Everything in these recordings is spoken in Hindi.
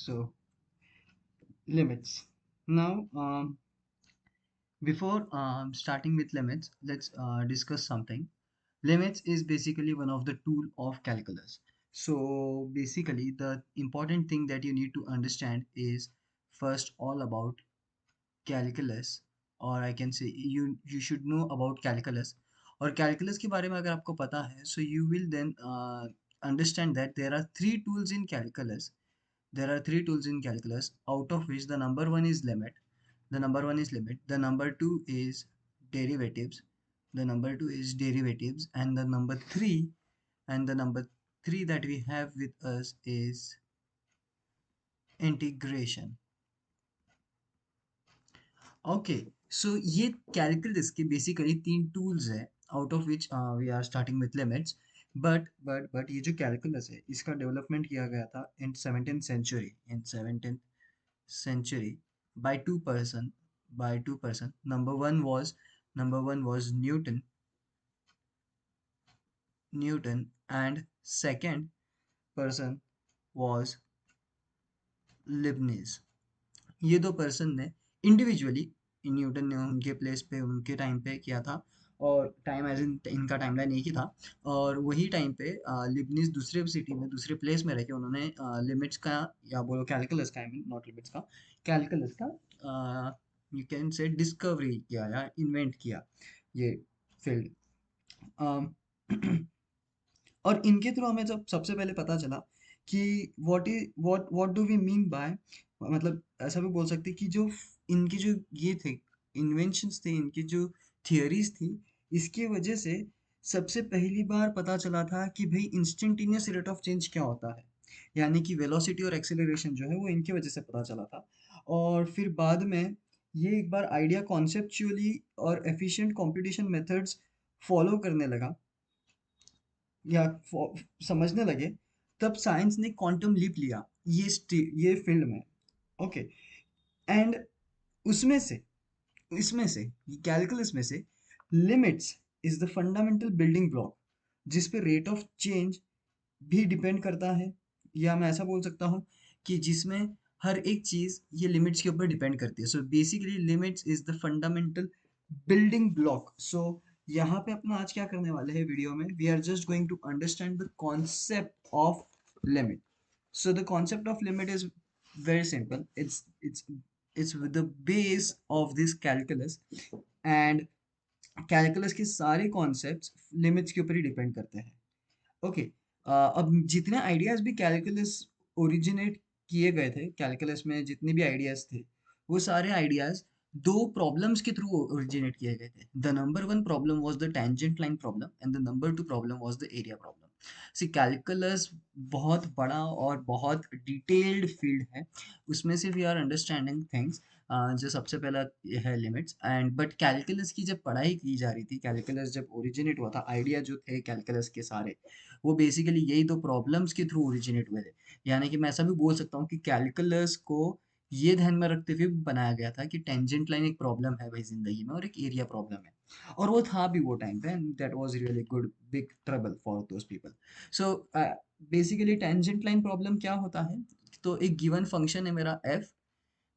So limits. Now, before starting with limits, let's discuss something. Limits is basically one of the tool of calculus. So basically, the important thing that you need to understand is first all about calculus, or I can say you should know about calculus. और calculus के बारे में अगर आपको पता है, so you will then understand that there are three tools in calculus. There are three tools in calculus, out of which the number one is limit. The number one is limit. The number two is derivatives. The number two is derivatives, and the number three that we have with us is integration. Okay, so ये कैलकुलस के बेसिकली तीन टूल्स है, out of which we are starting with limits. But ये जो कैलकुलस है इसका डेवलपमेंट किया गया था इन 17th century by two person. Number one was Newton, and second person was Leibniz. ये दो पर्सन ने इंडिविजुअली, न्यूटन ने उनके प्लेस पे उनके टाइम पे किया था, और टाइम एज इन इनका टाइमलाइन एक ही था. और वही टाइम पे लिबनिज दूसरे सिटी में दूसरे प्लेस में रह के उन्होंने लिमिट्स का, या बोलो कैलकुलस का, आई मीन नॉट लिमिट्स का, कैलकुलस का यू कैन से डिस्कवरी किया या इन्वेंट किया ये फील्ड. और इनके थ्रू हमें जब सबसे पहले पता चला कि what do we mean by, मतलब ऐसा भी बोल सकते हैं कि जो इनकी जो ये थे इन्वेंशंस थे, इनकी जो थियरीज थी, इसकी वजह से सबसे पहली बार पता चला था कि भाई इंस्टेंटेनियस रेट ऑफ चेंज क्या होता है, यानी कि वेलोसिटी और एक्सेलरेशन जो है वो इनकी वजह से पता चला था. और फिर बाद में ये एक बार आइडिया कॉन्सेप्चुअली और एफिशिएंट कंप्यूटेशन मेथड्स फॉलो करने लगा या समझने लगे, तब साइंस ने क्वांटम लीप लिया ये फील्ड में. ओके, एंड उसमें से इसमें से कैलकुलस में से limits is the fundamental building block, जिस पे रेट ऑफ चेंज भी डिपेंड करता है, या मैं ऐसा बोल सकता हूँ कि जिसमें हर एक चीज ये लिमिट्स के ऊपर डिपेंड करती है. So basically limits is the fundamental building block. So यहाँ पे अपना आज क्या करने वाले हैं वीडियो में, we are just going to understand the concept of limit. So the concept of limit is very simple. It's with the base of this calculus, and calculus के सारे concepts limits के ऊपर ही depend करते हैं. ओके, अब जितने आइडियाज भी कैलकुलस ओरिजिनेट किए गए थे, कैलकुलस में जितने भी आइडियाज थे, वो सारे आइडियाज दो प्रॉब्लम्स के थ्रू ओरिजिनेट किए गए थे. The number one problem was the tangent line problem, and the number two problem was the area problem. See calculus बहुत बड़ा और बहुत डिटेल्ड फील्ड है. उसमें से वी आर अंडरस्टैंडिंग थिंग्स. जो सबसे पहला ये है लिमिट्स, एंड बट कैलकुलस की जब पढ़ाई की जा रही थी, कैलकुलस जब ओरिजिनेट हुआ था, आइडिया जो थे कैलकुलस के सारे, वो बेसिकली यही दो प्रॉब्लम्स के थ्रू ओरिजिनेट हुए थे. यानी कि मैं ऐसा भी बोल सकता हूँ कि कैलकुलस को ये ध्यान में रखते हुए बनाया गया था कि टेंजेंट लाइन एक प्रॉब्लम है भाई जिंदगी में, और एक एरिया प्रॉब्लम है. और वो था भी वो टाइम पे, and that was really good big trouble for those people. So basically tangent line problem क्या होता है, तो एक गिवन फंक्शन है मेरा एफ,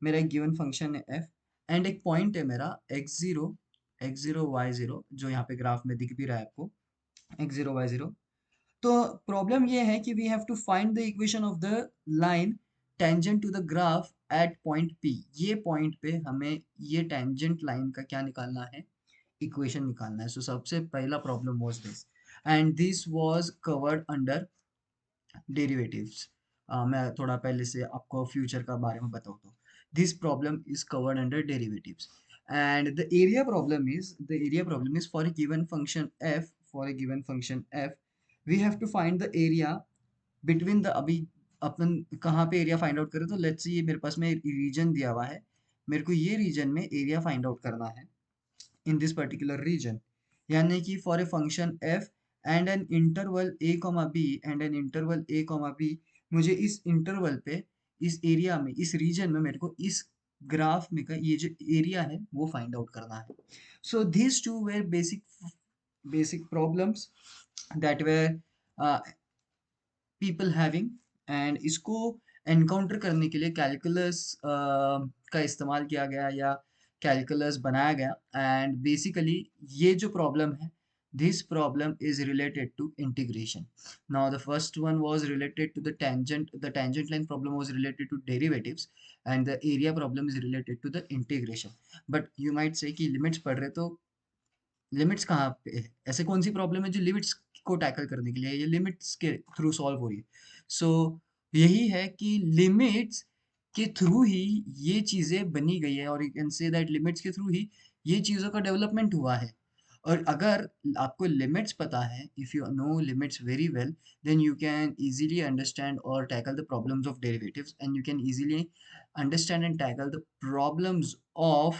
मेरा एक गिवन फंक्शन है एफ, एंड एक पॉइंट है मेरा x0 y0, जो यहाँ पे ग्राफ में दिख भी रहा है आपको, x0 y0. तो प्रॉब्लम ये है कि we have to find the equation of the line tangent to the graph at point P. ये पॉइंट पे हमें ये टेंजेंट लाइन का क्या निकालना है, इक्वेशन निकालना है. सो सबसे पहला problem was this, and this was covered under derivatives. मैं थोड़ा पहले से आपको फ्यूचर का बारे में बताऊँ तो this problem is covered under derivatives. And the area problem is for a given function f, we have to find the area between the, अभी अपन कहाँ पे एरिया फाइंड आउट करें, तो लेट्स से ये मेरे पास में रीजन दिया हुआ है, मेरे को ये रीजन में एरिया फाइंड आउट करना है in this particular region. यानी कि for a function f and an interval a comma b and an interval a comma b, मुझे इस इंटरवल पे, इस एरिया में, इस रीजन में मेरे को इस ग्राफ में का ये जो एरिया है वो फाइंड आउट करना है. सो these two were basic problems that were people having, and इसको एनकाउंटर करने के लिए कैलकुलस का इस्तेमाल किया गया या कैलकुलस बनाया गया। एंड बेसिकली ये जो प्रॉब्लम है, this problem is related to integration. Now the first one was related to the tangent line problem was related to derivatives, and the area problem is related to the integration. But you might say कि लिमिट्स पढ़ रहे तो लिमिट्स कहाँ पे है? ऐसे कौन सी प्रॉब्लम है जो लिमिट्स को टैकल करने के लिए ये लिमिट्स के थ्रू सॉल्व हो रही है? सो यही है कि लिमिट्स के थ्रू ही ये चीजें बनी गई है, और you can say that limits के थ्रू ही ये चीजों का डेवलपमेंट हुआ है। और अगर आपको लिमिट्स पता है, if you know limits very well, then you can easily understand और tackle the problems of derivatives, and you can easily understand and tackle the problems of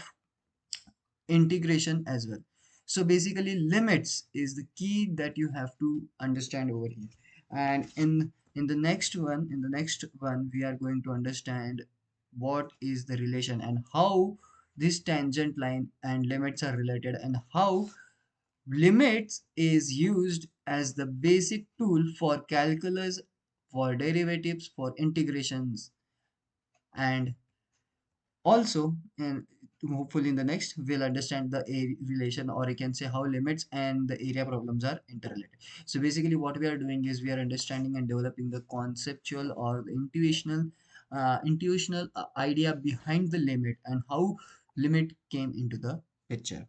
integration as well. So basically limits is the key that you have to understand over here. And in the next one we are going to understand what is the relation and how this tangent line and limits are related, and how limits is used as the basic tool for calculus, for derivatives, for integrations, and also, and hopefully in the next, we'll understand the relation, or I can say how limits and the area problems are interrelated. So basically, what we are doing is we are understanding and developing the conceptual or the intuitional idea behind the limit and how limit came into the picture.